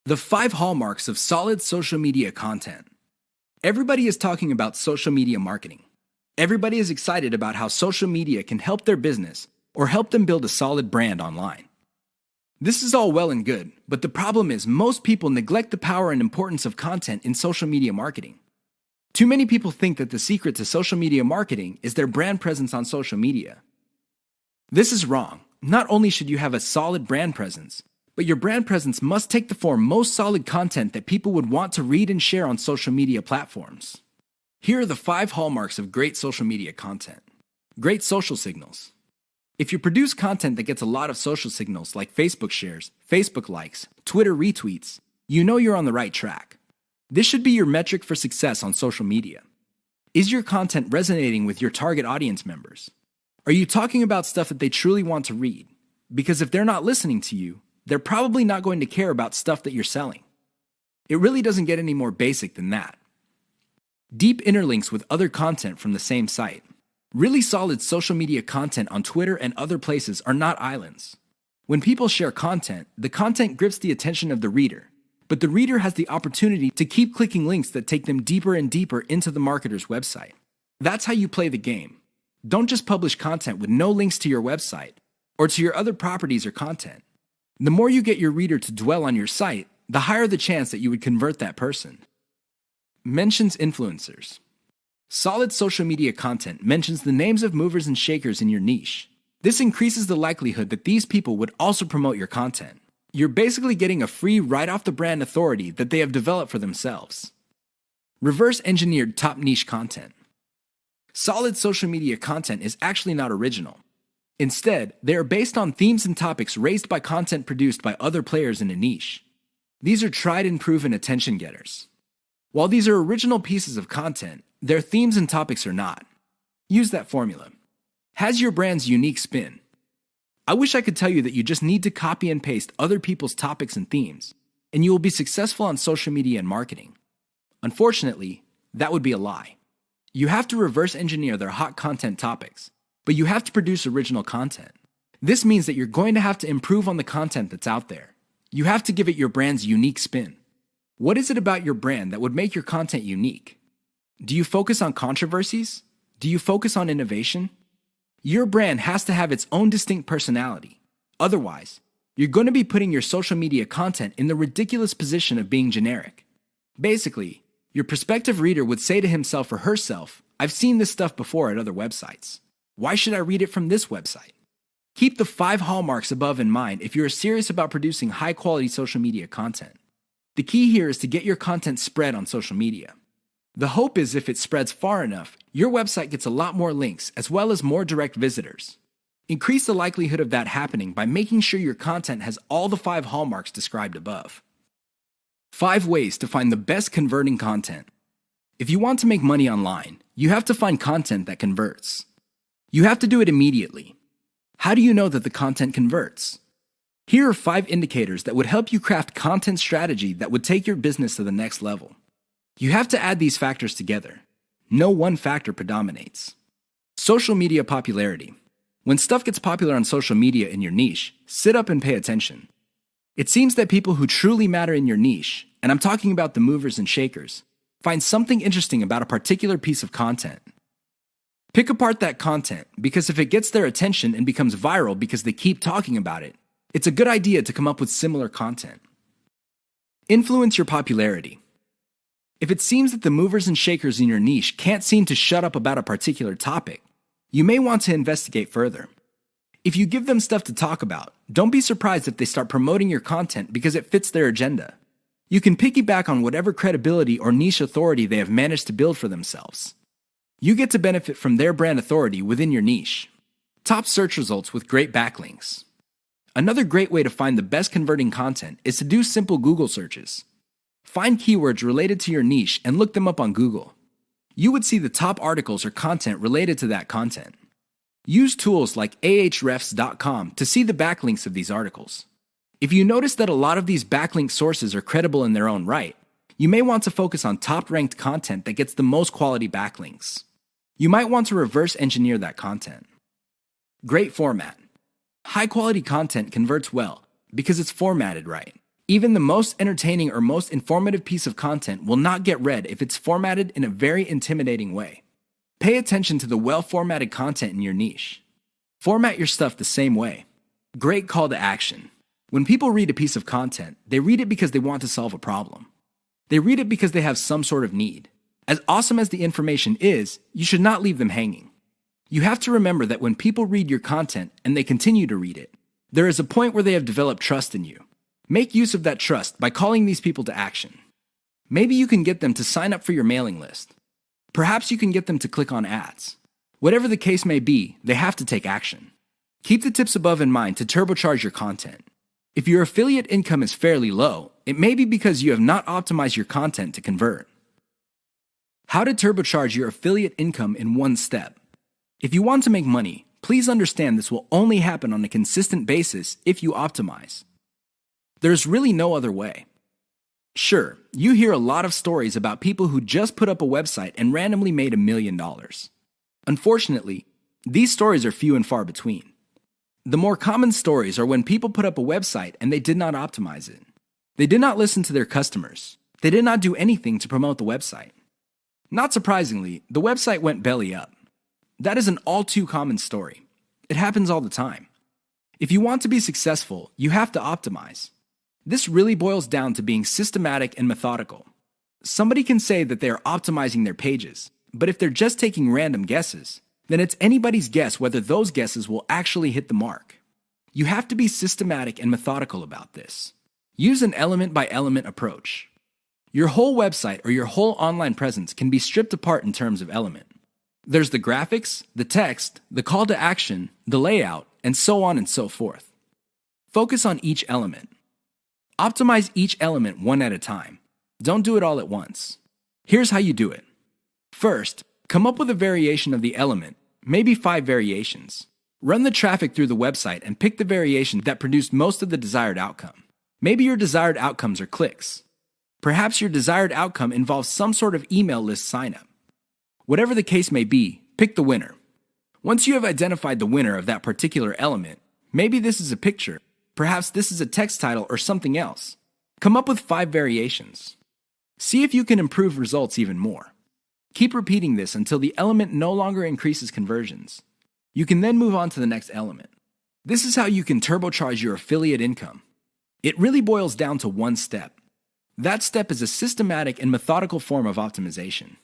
The 5 hallmarks of solid social media content. Everybody is talking about social media marketing. Everybody is excited about how social media can help their business or help them build a solid brand online. This is all well and good, but the problem is most people neglect the power and importance of content in social media marketing. Too many people think that the secret to social media marketing is their brand presence on social media. This is wrong. Not only should you have a solid brand presence, but your brand presence must take the form most solid content that people would want to read and share on social media platforms. Here are the 5 hallmarks of great social media content. Great social signals. If you produce content that gets a lot of social signals like Facebook shares, Facebook likes, Twitter retweets, you know you're on the right track. This should be your metric for success on social media. Is your content resonating with your target audience members? Are you talking about stuff that they truly want to read? Because if they're not listening to you, they're probably not going to care about stuff that you're selling. It really doesn't get any more basic than that. Deep interlinks with other content from the same site. Really solid social media content on Twitter and other places are not islands. When people share content, the content grips the attention of the reader, but the reader has the opportunity to keep clicking links that take them deeper and deeper into the marketer's website. That's how you play the game. Don't just publish content with no links to your website or to your other properties or content. The more you get your reader to dwell on your site, the higher the chance that you would convert that person. Mentions influencers. Solid social media content mentions the names of movers and shakers in your niche. This increases the likelihood that these people would also promote your content. You're basically getting a free right-off-the-brand authority that they have developed for themselves. Reverse-engineered top niche content. Solid social media content is actually not original. Instead, they are based on themes and topics raised by content produced by other players in a niche. These are tried and proven attention getters. While these are original pieces of content, their themes and topics are not. Use that formula. Has your brand's unique spin. I wish I could tell you that you just need to copy and paste other people's topics and themes, and you will be successful on social media and marketing. Unfortunately, that would be a lie. You have to reverse engineer their hot content topics, but you have to produce original content. This means that you're going to have to improve on the content that's out there. You have to give it your brand's unique spin. What is it about your brand that would make your content unique? Do you focus on controversies? Do you focus on innovation? Your brand has to have its own distinct personality. Otherwise, you're going to be putting your social media content in the ridiculous position of being generic. Basically, your prospective reader would say to himself or herself, "I've seen this stuff before at other websites. Why should I read it from this website?" Keep the 5 hallmarks above in mind if you're serious about producing high-quality social media content. The key here is to get your content spread on social media. The hope is if it spreads far enough, your website gets a lot more links as well as more direct visitors. Increase the likelihood of that happening by making sure your content has all the 5 hallmarks described above. 5 ways to find the best converting content. If you want to make money online, you have to find content that converts. You have to do it immediately. How do you know that the content converts? Here are 5 indicators that would help you craft content strategy that would take your business to the next level. You have to add these factors together. No one factor predominates. Social media popularity. When stuff gets popular on social media in your niche, sit up and pay attention. It seems that people who truly matter in your niche, and I'm talking about the movers and shakers, find something interesting about a particular piece of content. Pick apart that content, because if it gets their attention and becomes viral because they keep talking about it, it's a good idea to come up with similar content. Influence your popularity. If it seems that the movers and shakers in your niche can't seem to shut up about a particular topic, you may want to investigate further. If you give them stuff to talk about, don't be surprised if they start promoting your content because it fits their agenda. You can piggyback on whatever credibility or niche authority they have managed to build for themselves. You get to benefit from their brand authority within your niche. Top search results with great backlinks. Another great way to find the best converting content is to do simple Google searches. Find keywords related to your niche and look them up on Google. You would see the top articles or content related to that content. Use tools like ahrefs.com to see the backlinks of these articles. If you notice that a lot of these backlink sources are credible in their own right, you may want to focus on top-ranked content that gets the most quality backlinks. You might want to reverse engineer that content. Great format. High-quality content converts well because it's formatted right. Even the most entertaining or most informative piece of content will not get read if it's formatted in a very intimidating way. Pay attention to the well-formatted content in your niche. Format your stuff the same way. Great call to action. When people read a piece of content, they read it because they want to solve a problem. They read it because they have some sort of need. As awesome as the information is, you should not leave them hanging. You have to remember that when people read your content and they continue to read it, there is a point where they have developed trust in you. Make use of that trust by calling these people to action. Maybe you can get them to sign up for your mailing list. Perhaps you can get them to click on ads. Whatever the case may be, they have to take action. Keep the tips above in mind to turbocharge your content. If your affiliate income is fairly low, it may be because you have not optimized your content to convert. How to turbocharge your affiliate income in one step. If you want to make money, please understand this will only happen on a consistent basis if you optimize. There's really no other way. Sure, you hear a lot of stories about people who just put up a website and randomly made $1 million. Unfortunately, these stories are few and far between. The more common stories are when people put up a website and they did not optimize it. They did not listen to their customers. They did not do anything to promote the website. Not surprisingly, the website went belly up. That is an all too common story. It happens all the time. If you want to be successful, you have to optimize. This really boils down to being systematic and methodical. Somebody can say that they are optimizing their pages, but if they're just taking random guesses, then it's anybody's guess whether those guesses will actually hit the mark. You have to be systematic and methodical about this. Use an element-by-element approach. Your whole website or your whole online presence can be stripped apart in terms of element. There's the graphics, the text, the call to action, the layout, and so on and so forth. Focus on each element. Optimize each element one at a time. Don't do it all at once. Here's how you do it. First, come up with a variation of the element, maybe 5 variations. Run the traffic through the website and pick the variation that produced most of the desired outcome. Maybe your desired outcomes are clicks. Perhaps your desired outcome involves some sort of email list signup. Whatever the case may be, pick the winner. Once you have identified the winner of that particular element, maybe this is a picture, perhaps this is a text title or something else. Come up with 5 variations. See if you can improve results even more. Keep repeating this until the element no longer increases conversions. You can then move on to the next element. This is how you can turbocharge your affiliate income. It really boils down to one step. That step is a systematic and methodical form of optimization.